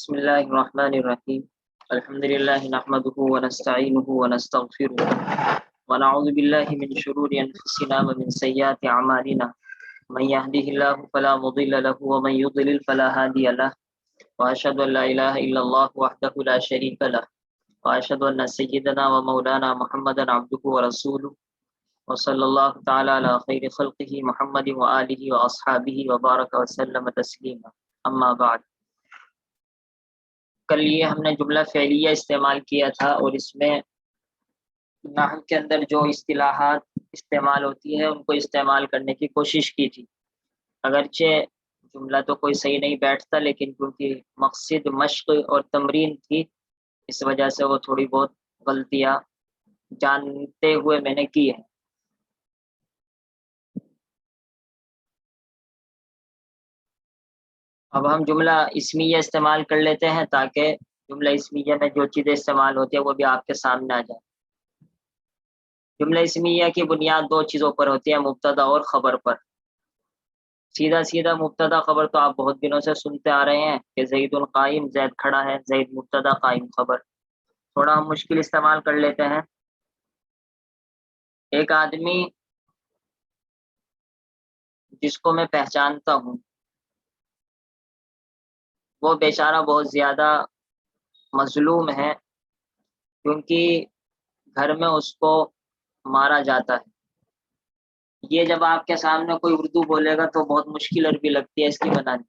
بسم الله الرحمن الرحيم. الحمد لله نحمده ونستعينه ونستغفره ونعوذ بالله من شرور أنفسنا ومن سيئات أعمالنا. من يهده الله فلا مضل له ومن يضلل فلا هادي له، وأشهد أن لا إله إلا الله وحده لا شريك له، وأشهد أن سيدنا ومولانا محمدا عبده ورسوله، وصلى الله تعالى على خير خلقه محمد وآله وأصحابه وبارك وسلم تسليما. أما بعد، کل یہ ہم نے جملہ فعلیہ استعمال کیا تھا اور اس میں نحو کے اندر جو اصطلاحات استعمال ہوتی ہے ان کو استعمال کرنے کی کوشش کی تھی. اگرچہ جملہ تو کوئی صحیح نہیں بیٹھتا، لیکن کیونکہ مقصد مشق اور تمرین تھی اس وجہ سے وہ تھوڑی بہت غلطیاں جانتے ہوئے میں نے کی ہیں. اب ہم جملہ اسمیہ استعمال کر لیتے ہیں تاکہ جملہ اسمیہ میں جو چیزیں استعمال ہوتی ہیں وہ بھی آپ کے سامنے آ جائیں. جملہ اسمیہ کی بنیاد دو چیزوں پر ہوتی ہے، مبتدا اور خبر پر. سیدھا مبتدا خبر تو آپ بہت دنوں سے سنتے آ رہے ہیں کہ زید القائم، زید کھڑا ہے، زید مبتدا قائم خبر. تھوڑا ہم مشکل استعمال کر لیتے ہیں. ایک آدمی جس کو میں پہچانتا ہوں وہ بیچارہ بہت زیادہ مظلوم ہے، کیونکہ گھر میں اس کو مارا جاتا ہے. یہ جب آپ کے سامنے کوئی اردو بولے گا تو بہت مشکل عربی لگتی ہے اس کی بنانی،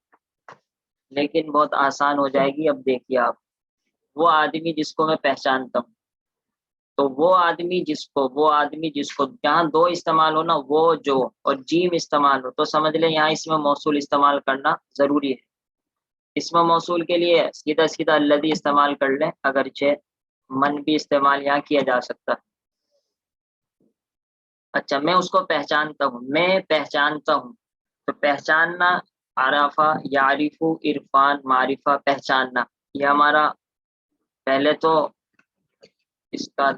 لیکن بہت آسان ہو جائے گی. اب دیکھیے آپ، وہ آدمی جس کو میں پہچانتا ہوں، تو وہ آدمی جس کو جہاں دو استعمال ہو نا، وہ جو اور جیم استعمال ہو، تو سمجھ لیں یہاں اسم موصول استعمال کرنا ضروری ہے. اسم موصول کے لیے سیدھا الذی استعمال کر لیں، اگرچہ من بھی استعمال یہاں کیا جا سکتا ہے. اچھا، میں اس کو پہچانتا ہوں، تو پہچاننا، عرفہ یعرف، عرفان معرفہ، پہچاننا، یہ ہمارا پہلے تو اس کا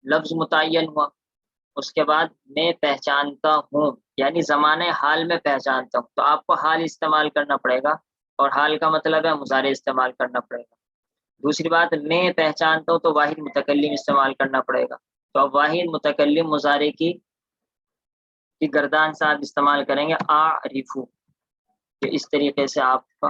لفظ متعین ہوا. اس کے بعد میں پہچانتا ہوں یعنی زمانے حال میں پہچانتا ہوں، تو آپ کو حال استعمال کرنا پڑے گا، اور حال کا مطلب ہے مضارع استعمال کرنا پڑے گا. دوسری بات، میں پہچانتا ہوں تو واحد متکلم استعمال کرنا پڑے گا. تو اب واحد متکلم مضارع کی گردان سے آپ استعمال کریں گے اعرفو، کہ اس طریقے سے آپ کا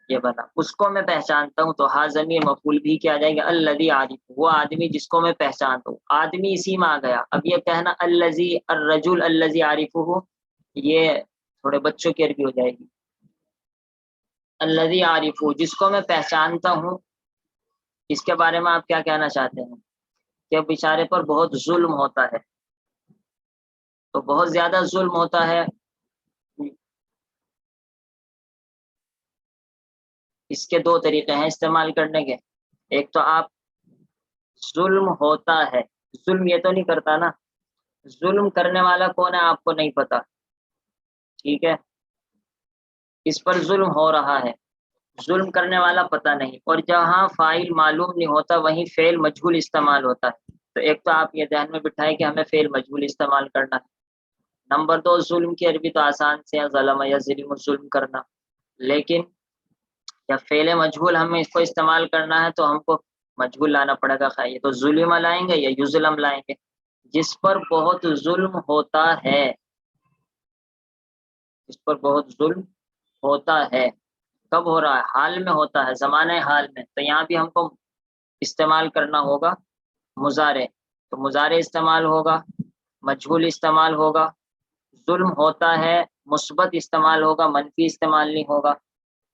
یہ بنا. اس کو میں پہچانتا ہوں تو ہا ضمیر مفعول بھی کیا جائے گا الذی عارف، وہ آدمی جس کو میں پہچانتا ہوں. آدمی اسی میں آ گیا. اب یہ کہنا الذی الرجل الذی عارفہ، یہ تھوڑے بچوں کی عربی ہو جائے گی. الذی عارفہ، جس کو میں پہچانتا ہوں، اس کے بارے میں آپ کیا کہنا چاہتے ہیں؟ کہ بیچارے پر بہت ظلم ہوتا ہے. تو بہت زیادہ ظلم ہوتا ہے، اس کے دو طریقے ہیں استعمال کرنے کے. ایک تو آپ ظلم ہوتا ہے، ظلم یہ تو نہیں کرتا نا، ظلم کرنے والا کون ہے آپ کو نہیں پتا، ٹھیک ہے، اس پر ظلم ہو رہا ہے، ظلم کرنے والا پتہ نہیں. اور جہاں فاعل معلوم نہیں ہوتا وہیں فعل مجہول استعمال ہوتا ہے. تو ایک تو آپ یہ ذہن میں بٹھائیں کہ ہمیں فعل مجہول استعمال کرنا ہے. نمبر دو، ظلم کی عربی تو آسان سے ہے، ظلم یظلم، ظلم کرنا. لیکن جب فعل مجہول ہمیں اس کو استعمال کرنا ہے تو ہم کو مجہول لانا پڑے گا. خیر، تو ظلم لائیں گے یا یظلم لائیں گے؟ جس پر بہت ظلم ہوتا ہے، جس پر بہت ظلم ہوتا ہے. کب ہو رہا ہے؟ حال میں ہوتا ہے، زمانے حال میں. تو یہاں بھی ہم کو استعمال کرنا ہوگا مضارع. تو مضارع استعمال ہوگا، مجہول استعمال ہوگا، ظلم ہوتا ہے مثبت استعمال ہوگا، منفی استعمال نہیں ہوگا.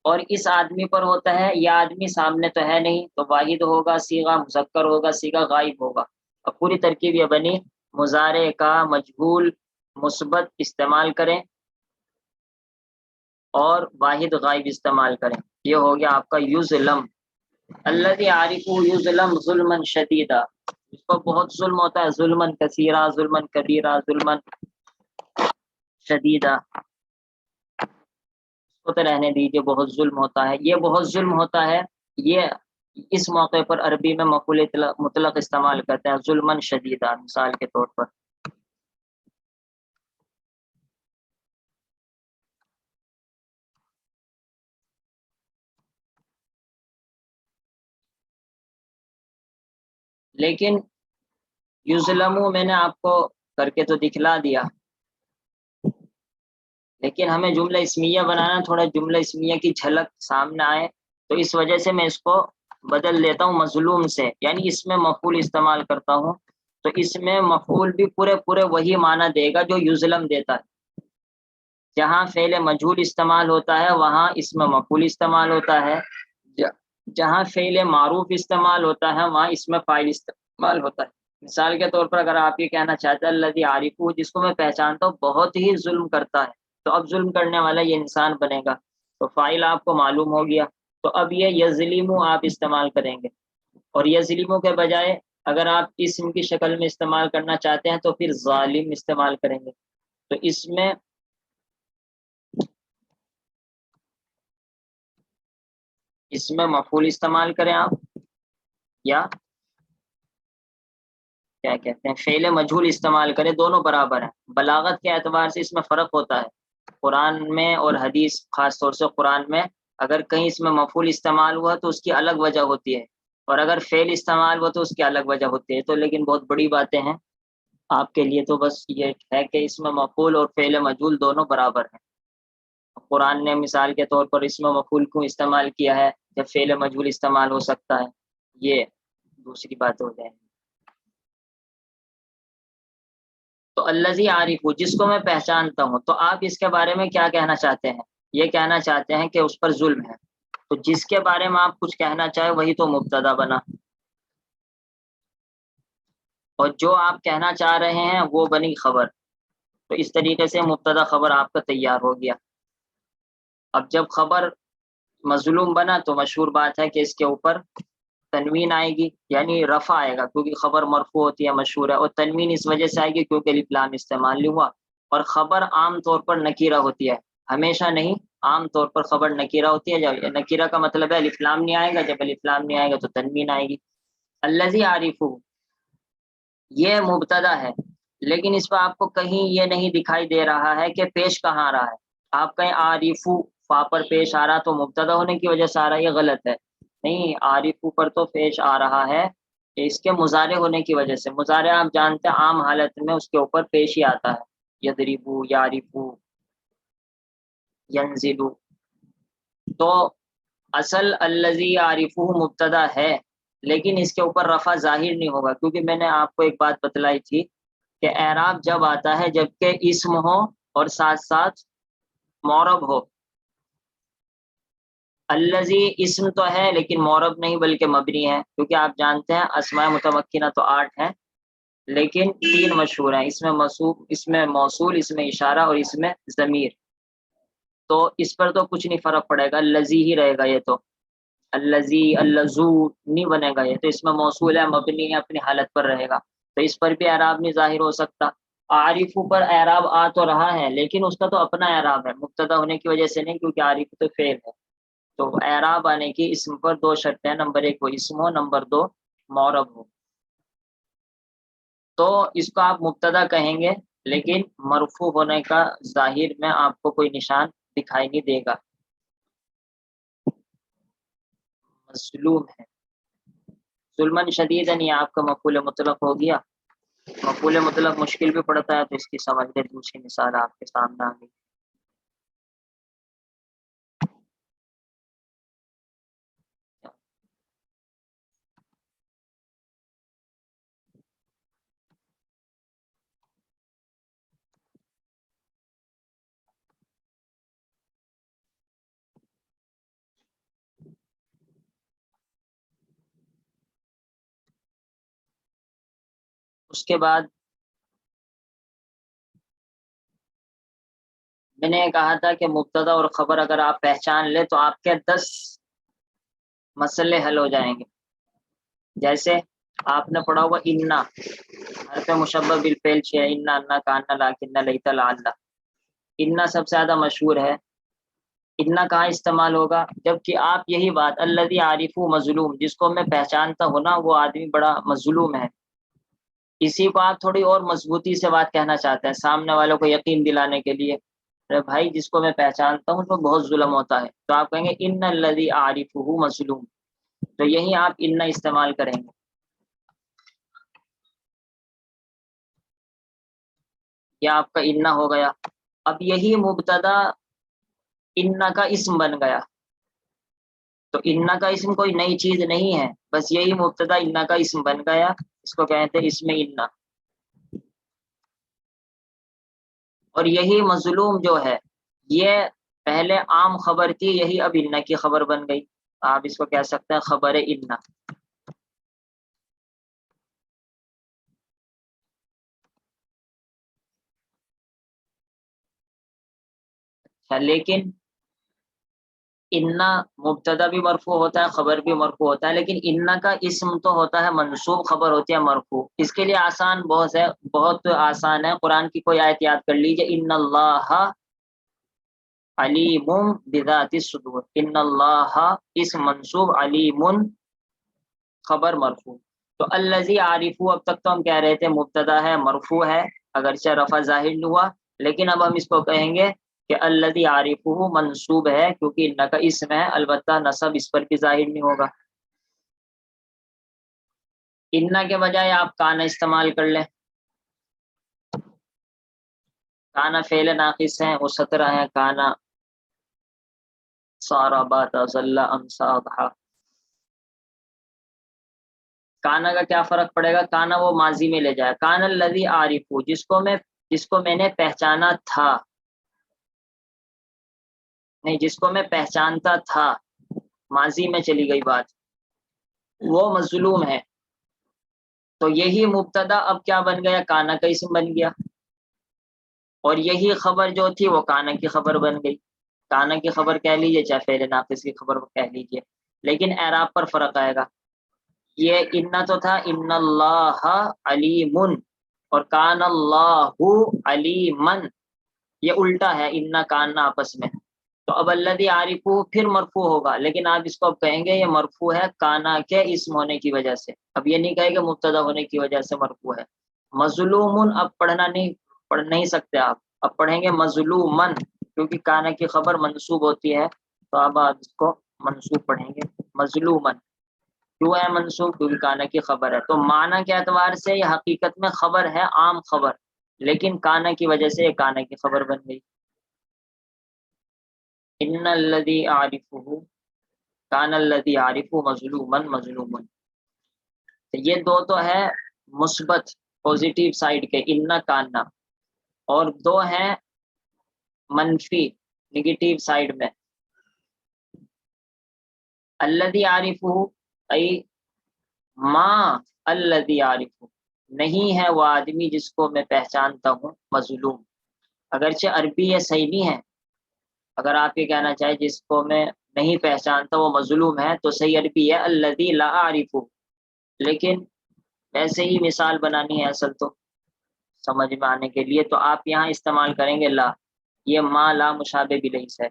اور اس آدمی پر ہوتا ہے، یہ آدمی سامنے تو ہے نہیں، تو واحد ہوگا، صیغہ مذکر ہوگا، صیغہ غائب ہوگا. اب پوری ترکیب یہ بنی، مضارع کا مجہول مثبت استعمال کریں اور واحد غائب استعمال کریں. یہ ہو گیا آپ کا یظلم. الذی عارفہ یظلم ظلما شدیدا، اس کو بہت ظلم ہوتا ہے، ظلما کثیرا، ظلما کبیرا، ظلما شدیدا. اس کو تو رہنے دیجیے، بہت ظلم ہوتا ہے. یہ بہت ظلم ہوتا ہے، یہ اس موقع پر عربی میں مفعول مطلق استعمال کرتے ہیں، ظلما شدیدا مثال کے طور پر. لیکن یظلمو میں نے آپ کو کر کے تو دکھلا دیا، لیکن ہمیں جملہ اسمیہ بنانا، تھوڑا جملہ اسمیہ کی جھلک سامنے آئے، تو اس وجہ سے میں اس کو بدل دیتا ہوں مظلوم سے، یعنی اس میں مفعول استعمال کرتا ہوں، تو اس میں مفعول بھی پورے وہی معنی دے گا جو یظلم دیتا ہے۔ جہاں فعل مجہول استعمال ہوتا ہے وہاں اس میں مفعول استعمال ہوتا ہے، جہاں فعل معروف استعمال ہوتا ہے وہاں اس میں فاعل استعمال ہوتا ہے۔ مثال کے طور پر اگر آپ یہ کہنا چاہتے ہیں الذی عارفہ، جس کو میں پہچانتا ہوں بہت ہی ظلم کرتا ہے، تو اب ظلم کرنے والا یہ انسان بنے گا، تو فاعل آپ کو معلوم ہو گیا، تو اب یہ یظلم آپ استعمال کریں گے، اور یظلم کے بجائے اگر آپ اسم کی شکل میں استعمال کرنا چاہتے ہیں تو پھر ظالم استعمال کریں گے، تو اس میں مفعول استعمال کریں آپ، یا کیا کہتے ہیں فعل مجہول استعمال کریں، دونوں برابر ہیں۔ بلاغت کے اعتبار سے اس میں فرق ہوتا ہے، قرآن میں اور حدیث، خاص طور سے قرآن میں اگر کہیں اس میں مفعول استعمال ہوا تو اس کی الگ وجہ ہوتی ہے، اور اگر فعل استعمال ہوا تو اس کی الگ وجہ ہوتی ہے، تو لیکن بہت بڑی باتیں ہیں آپ کے لیے، تو بس یہ ہے کہ اس میں مفعول اور فعل مجہول دونوں برابر ہیں۔ قرآن نے مثال کے طور پر اس میں مفعول کیوں استعمال کیا ہے جب فعل مجہول استعمال ہو سکتا ہے، یہ دوسری بات ہو جائے۔ تو الذی عارف، جس کو میں پہچانتا ہوں، تو آپ اس کے بارے میں کیا کہنا چاہتے ہیں؟ یہ کہنا چاہتے ہیں کہ اس پر ظلم ہے، تو جس کے بارے میں آپ کچھ کہنا چاہے وہی تو مبتدا بنا، اور جو آپ کہنا چاہ رہے ہیں وہ بنی خبر، تو اس طریقے سے مبتدا خبر آپ کا تیار ہو گیا۔ اب جب خبر مظلوم بنا تو مشہور بات ہے کہ اس کے اوپر تنوین آئے گی، یعنی رفع آئے گا، کیونکہ خبر مرفوع ہوتی ہے، مشہور ہے، اور تنوین اس وجہ سے آئے گی کیونکہ الف لام استعمال نہیں ہوا، اور خبر عام طور پر نکیرہ ہوتی ہے، ہمیشہ نہیں، عام طور پر خبر نکیرہ ہوتی ہے، جب نکیرہ کا مطلب ہے الف لام نہیں آئے گا، جب الف لام نہیں آئے گا تو تنوین آئے گی۔ الذی عارفہ یہ مبتدا ہے، لیکن اس پہ آپ کو کہیں یہ نہیں دکھائی دے رہا ہے کہ پیش کہاں آ رہا ہے، آپ کہیں عارفو فا پر پیش آ رہا تو مبتدا ہونے کی وجہ سے آ رہا ہے، یہ غلط ہے، نہیں، عارفو پر تو پیش آ رہا ہے اس کے مضارع ہونے کی وجہ سے، مضارع آپ جانتے ہیں عام حالت میں اس کے اوپر پیش ہی آتا ہے، یضربو، یعرفو، ینزلو، تو اصل الذی عارفہ مبتدا ہے، لیکن اس کے اوپر رفع ظاہر نہیں ہوگا، کیونکہ میں نے آپ کو ایک بات بتلائی تھی کہ اعراب جب آتا ہے جبکہ اسم ہو اور ساتھ ساتھ معرب ہو۔ الذی اسم تو ہے لیکن معرب نہیں بلکہ مبنی ہے، کیونکہ آپ جانتے ہیں اسماء متمکنہ تو 8 ہیں لیکن 3 مشہور ہیں، اس میں موصول، اس میں اشارہ اور اس میں ضمیر، تو اس پر تو کچھ نہیں فرق پڑے گا، الذی ہی رہے گا، یہ تو الذی اللذو نہیں بنے گا، یہ تو اس میں موصول ہے، مبنی ہے، اپنی حالت پر رہے گا، تو اس پر بھی اعراب نہیں ظاہر ہو سکتا۔ عارف پر اعراب آ تو رہا ہے لیکن اس کا تو اپنا اعراب ہے، مبتدا ہونے کی وجہ سے نہیں، کیونکہ عارف تو فعل ہے، تو اعراب آنے کی اسم پر 2 شرطیں ہیں، نمبر 1 وہ اسم ہو، نمبر 2 معرب ہو، تو اس کو آپ مبتدا کہیں گے لیکن مرفوع ہونے کا ظاہر میں آپ کو کوئی نشان دکھائی نہیں دے گا، مظلوم ہے، ظلمن شدیدن یہ آپ کا مفعول مطلق ہو گیا، مفعول مطلق مشکل بھی پڑتا ہے تو اس کی سمجھ لیں، دوسری مثال آپ کے سامنے آ گئی۔ اس کے بعد میں نے کہا تھا کہ مبتدا اور خبر اگر آپ پہچان لیں تو آپ کے 10 مسئلے حل ہو جائیں گے، جیسے آپ نے پڑھا ہوگا انا، حرف مشبہ بالفعل ہے، انا، انا، کانا، لاکن، لیت، لعل، انا سب سے زیادہ مشہور ہے، انا کہاں استعمال ہوگا؟ جبکہ آپ یہی بات الذی عارفہ مظلوم، جس کو میں پہچانتا ہوں نا وہ آدمی بڑا مظلوم ہے، اسی کو آپ تھوڑی اور مضبوطی سے بات کہنا چاہتے ہیں سامنے والوں کو یقین دلانے کے لیے، ارے بھائی جس کو میں پہچانتا ہوں تو بہت ظلم ہوتا ہے، تو آپ کہیں گے ان الذی اعرفہ مظلوم، تو یہی آپ ان استعمال کریں گے۔ یہ آپ کا انا ہو گیا. اب یہی مبتدا انا کا اسم بن گیا. تو انا کا اسم کوئی نئی چیز نہیں ہے، بس یہی مبتدا انا کا اسم بن گیا، اس کو کہتے ہیں اسم انا. اور یہی مظلوم جو ہے یہ پہلے عام خبر تھی، یہی اب انا کی خبر بن گئی. آپ اس کو کہہ سکتے ہیں خبر انا. لیکن انا مبتدا بھی مرفوع ہوتا ہے، خبر بھی مرفوع ہوتا ہے، لیکن انا کا اسم تو ہوتا ہے منصوب، خبر ہوتی ہے مرفوع. اس کے لیے آسان بہت آسان ہے. قرآن کی کوئی آیت یاد کر لیجیے، ان اللہ علیم بذات الصدور. ان اللہ اسم منصوب، علیم خبر مرفوع. تو الذی عارفو اب تک تو ہم کہہ رہے تھے مبتدا ہے مرفوع ہے، اگرچہ رفع ظاہر نہیں ہوا، لیکن اب ہم اس کو کہیں گے کہ الذی عارفہ منصوب ہے کیونکہ ان کا اسم ہے، البتہ نصب اس پر بھی ظاہر نہیں ہوگا. انا کے بجائے آپ کانا استعمال کر لیں. کانا فعل ناقص ہے، وہ 17 ہے. کانا سارا بات ظل امسا اضحا. کانا کا کیا فرق پڑے گا؟ کانا وہ ماضی میں لے جائے. کان الذی عارفہ جس کو میں نے پہچانا تھا، نہیں جس کو میں پہچانتا تھا، ماضی میں چلی گئی بات، وہ مظلوم ہے. تو یہی مبتدا اب کیا بن گیا؟ کانا کا اسم بن گیا. اور یہی خبر جو تھی وہ کانا کی خبر بن گئی. کانا کی خبر کہہ لیجیے چاہے فعل ناقص کی خبر کہہ لیجیے، لیکن اعراب پر فرق آئے گا. یہ انا تو تھا ان اللہ علیم، اور کان اللہ علیمن، یہ الٹا ہے انا کانا آپس میں. تو اب الذی عارفہ پھر مرفوع ہوگا، لیکن آپ اس کو اب کہیں گے یہ مرفوع ہے کانا کے اسم ہونے کی وجہ سے. اب یہ نہیں کہے گا مبتدا ہونے کی وجہ سے مرفوع ہے. مظلوم اب پڑھ نہیں سکتے آپ، اب پڑھیں گے مظلومن، کیونکہ کانا کی خبر منصوب ہوتی ہے. تو اب آپ اس کو منصوب پڑھیں گے مظلومن. کیوں ہے منصوب؟ کیونکہ کانا کی خبر ہے. تو معنی کے اعتبار سے یہ حقیقت میں خبر ہے، عام خبر، لیکن کانا کی وجہ سے یہ کانا کی خبر بن گئی. ان الذی عارفہ کان الذی عارفہ مظلومن مظلومن. یہ دو تو ہے مثبت پوزیٹیو سائڈ کے ان کانا، اور دو ہیں منفی نگیٹیو سائڈ میں. الذی عارفہ ای ما الذی عارفہ، نہیں ہے وہ آدمی جس کو میں پہچانتا ہوں مظلوم. اگرچہ عربی یہ صحیح نہیں ہے، اگر آپ یہ کہنا چاہیں جس کو میں نہیں پہچانتا وہ مظلوم ہے تو صحیح عربی ہے الذی لا اعرفہ، لیکن ایسے ہی مثال بنانی ہے اصل تو سمجھ میں آنے کے لیے. تو آپ یہاں استعمال کریں گے لا. یہ ما لا مشابہ بلیس ہے.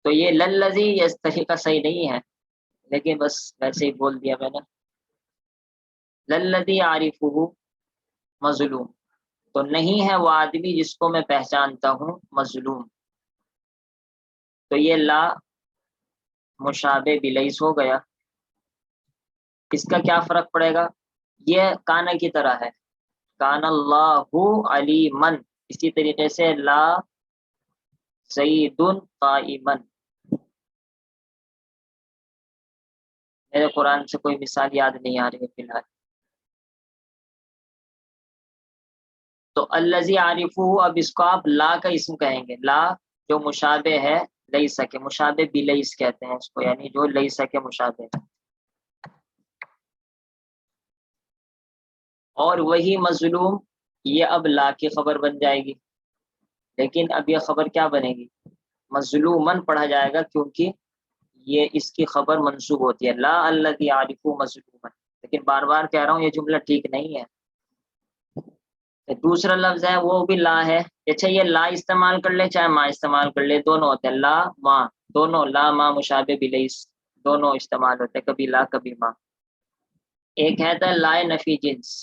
تو یہ للذی یہ طریقہ صحیح نہیں ہے، لیکن بس ویسے ہی بول دیا میں نے. للذی عارفہ مظلوم، تو نہیں ہے وہ آدمی جس کو میں پہچانتا ہوں مظلوم. تو یہ لا مشابہ بلیس ہو گیا. اس کا کیا فرق پڑے گا؟ یہ کانا کی طرح ہے، کان اللہ علیمن. اسی طریقے سے لا زید قائمن. میرے قرآن سے کوئی مثال یاد نہیں آ رہی ہے فی الحال. تو الذی عارفہ، اب اس کو آپ لا کا اسم کہیں گے. لا جو مشابہ ہے لیسا کے، مشابہ بلیس کہتے ہیں اس کو، یعنی جو لیسا کے مشابہ ہے. اور وہی مظلوم یہ اب لا کی خبر بن جائے گی، لیکن اب یہ خبر کیا بنے گی؟ مظلومن پڑھا جائے گا، کیونکہ یہ اس کی خبر منصوب ہوتی ہے لا الذی عارفہ مظلومن. لیکن بار بار کہہ رہا ہوں یہ جملہ ٹھیک نہیں ہے. دوسرا لفظ ہے وہ بھی لا ہے. اچھا یہ لا استعمال کر لے چاہے ما استعمال کر لے، دونوں ہوتے ہیں لا ما، دونوں لا ما مشابہ بلیس دونوں استعمال ہوتے ہیں، کبھی لا کبھی ما. ایک ہے تھا لا نفی جنس.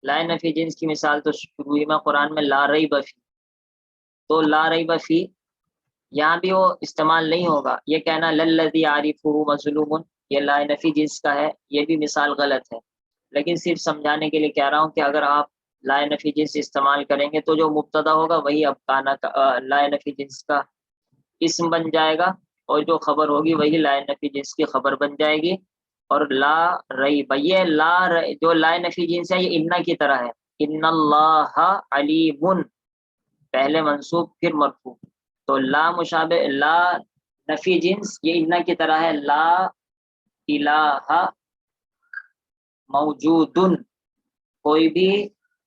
لا نفی جنس کی مثال تو شروع میں قرآن میں لا ریب فی. تو لا ریب فی یہاں بھی وہ استعمال نہیں ہوگا. یہ کہنا للذی عارفہ مظلوم، یہ لا نفی جنس کا ہے، یہ بھی مثال غلط ہے. لیکن صرف سمجھانے کے لیے کہہ رہا ہوں کہ اگر آپ لا نفی جنس استعمال کریں گے تو جو مبتدا ہوگا وہی اب کانا کا لا نفی جنس کا اسم بن جائے گا، اور جو خبر ہوگی وہی لا نفی جنس کی خبر بن جائے گی۔ اور لا ریب، یہ جو لا نفی جنس ہے یہ انا کی طرح ہے، ان اللہ علیم، پہلے منصوب پھر مرفوع۔ تو لا مشابہ لا نفی جنس یہ انا کی طرح ہے، لا الہ موجود، کوئی بھی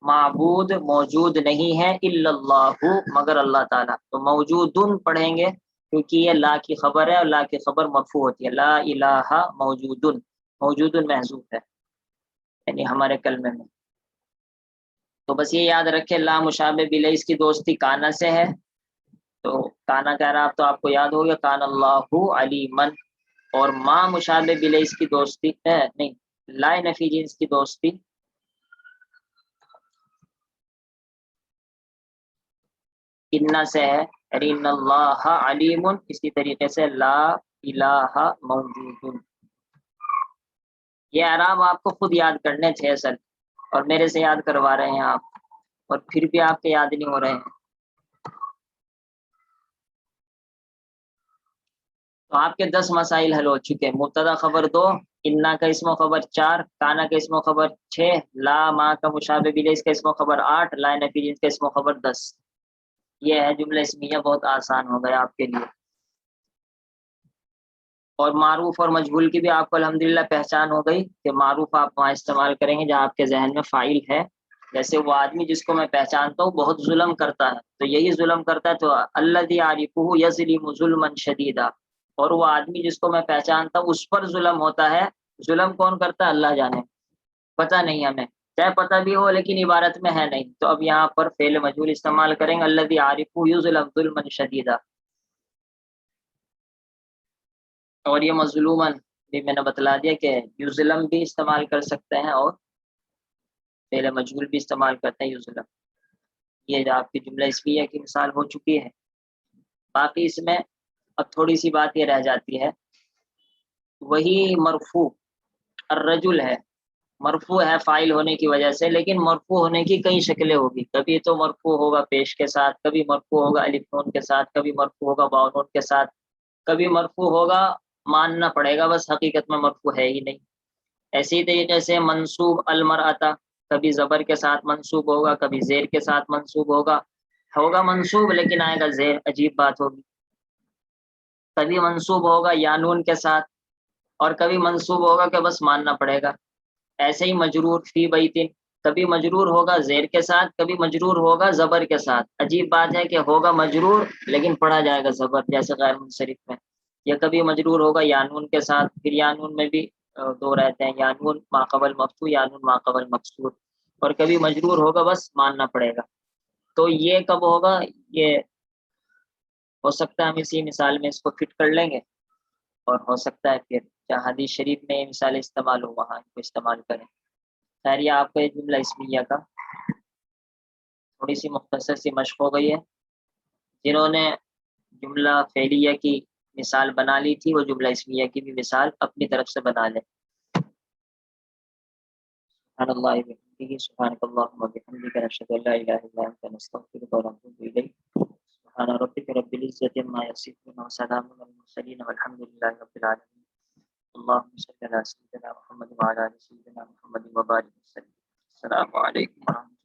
معبود موجود نہیں ہے الا اللہ، مگر اللہ تعالیٰ۔ تو موجودن پڑھیں گے کیونکہ یہ لا کی خبر ہے، اور لا کی خبر مرفوع ہوتی ہے، لا الہ موجودن، موجودن محذوف ہے یعنی ہمارے کلمے میں۔ تو بس یہ یاد رکھے لا مشابہ بلیس کی دوستی کانا سے ہے، تو کانا کا اعراب تو آپ کو یاد ہو گیا، کان اللہ علیمن۔ اور ما مشابہ بلیس کی دوستی نہیں، لا نفی جنس کی دوستی انا سے ہے، یعنی ان اللہ علیم، اسی طریقے سے لا الہ موجود۔ یہ اعراب آپ کو خود یاد کرنے تھے اصل، اور میرے سے یاد کروا رہے ہیں آپ، اور پھر بھی آپ کے یاد نہیں ہو رہے ہیں۔ تو آپ کے 10 مسائل حل ہو چکے ہیں، مبتدا خبر 2، انا کا اسم و خبر 4، کانا کا اسم و خبر 6، لا ما کا مشابہ بلیس کا اسم و خبر 8، لا نفی جنس کا اسم و خبر 10۔ یہ ہے جملہ اسمیہ، بہت آسان ہو گیا آپ کے لیے۔ اور معروف اور مجہول کی بھی آپ کو الحمدللہ پہچان ہو گئی کہ معروف آپ وہاں استعمال کریں گے جہاں آپ کے ذہن میں فاعل ہے۔ جیسے وہ آدمی جس کو میں پہچانتا ہوں بہت ظلم کرتا ہے، تو یہی ظلم کرتا ہے، تو الذی عارفہ یظلم ظلما شدیدا، اور وہ آدمی جس کو میں پہچانتا ہوں اس پر ظلم ہوتا ہے۔ ظلم کون کرتا ہے؟ اللہ جانے، پتہ نہیں ہمیں، چاہے پتہ بھی ہو لیکن عبارت میں ہے نہیں، تو اب یہاں پر فعل مجہول استعمال کریں گے، الذی عارفہ یظلم ظلما شدیدا۔ اور یہ مظلومن بھی میں نے بتلا دیا کہ یظلم بھی استعمال کر سکتے ہیں، اور فعل مجہول بھی استعمال کرتے ہیں یظلم۔ یہ جو آپ کی جملہ اسمیہ کی مثال ہو چکی ہے۔ باقی اس میں اب تھوڑی سی بات یہ رہ جاتی ہے، وہی مرفوع الرجل ہے، مرفوع ہے فاعل ہونے کی وجہ سے، لیکن مرفوع ہونے کی کئی شکلیں ہوگی، کبھی تو مرفوع ہوگا پیش کے ساتھ، کبھی مرفوع ہوگا الف نون کے ساتھ، کبھی مرفوع ہوگا واو نون کے ساتھ، کبھی مرفوع ہوگا ماننا پڑے گا بس حقیقت میں مرفوع ہے ہی نہیں۔ ایسی طریقے سے منصوب المرأۃ، کبھی زبر کے ساتھ منصوب ہوگا، کبھی زیر کے ساتھ منصوب ہوگا منصوب لیکن آئے گا زیر، عجیب بات ہوگی۔ کبھی منصوب ہوگا یا نون کے ساتھ، اور کبھی منصوب ہوگا کہ بس ماننا پڑے گا۔ ایسے ہی مجرور فی بیتن، کبھی مجرور ہوگا زیر کے ساتھ، کبھی مجرور ہوگا زبر کے ساتھ۔ عجیب بات ہے کہ ہوگا مجرور لیکن پڑھا جائے گا زبر، جیسے غیر منصرف میں۔ یا کبھی مجرور ہوگا یانون کے ساتھ، پھر یانون میں بھی دو رہتے ہیں، یانون ما قبل مفتوح، یانون ما قبل مکسور، اور کبھی مجرور ہوگا بس ماننا پڑے گا۔ تو یہ کب ہوگا؟ یہ ہو سکتا ہے ہم اسی مثال میں اس کو فٹ کر لیں گے، اور ہو سکتا ہے پھر جہاں حدیث شریف میں یہ مثال استعمال ہو وہاں ان کو استعمال کریں۔ خیر یہ آپ کا یہ جملہ اسمیہ کا تھوڑی سی مختصر سی مشق ہو گئی ہے۔ جنہوں نے جملہ فعلیہ کی مثال بنا لی تھی وہ جملہ اسمیہ کی بھی مثال اپنی طرف سے بنا لیں۔ سبحان اللہ وبحمدہ، سبحانک اللہم وبحمدک، نشہد ان لا الہ الا انت، نستغفرک ونتوب الیک۔ سبحان ربک رب العزۃ عما یصفون وسلام علی المرسلین والحمد للہ رب العالمین۔ اللہم صل علی سیدنا محمد وعلی آل سیدنا محمد وبارک وسلم۔ السلام علیکم ورحمۃ اللہ۔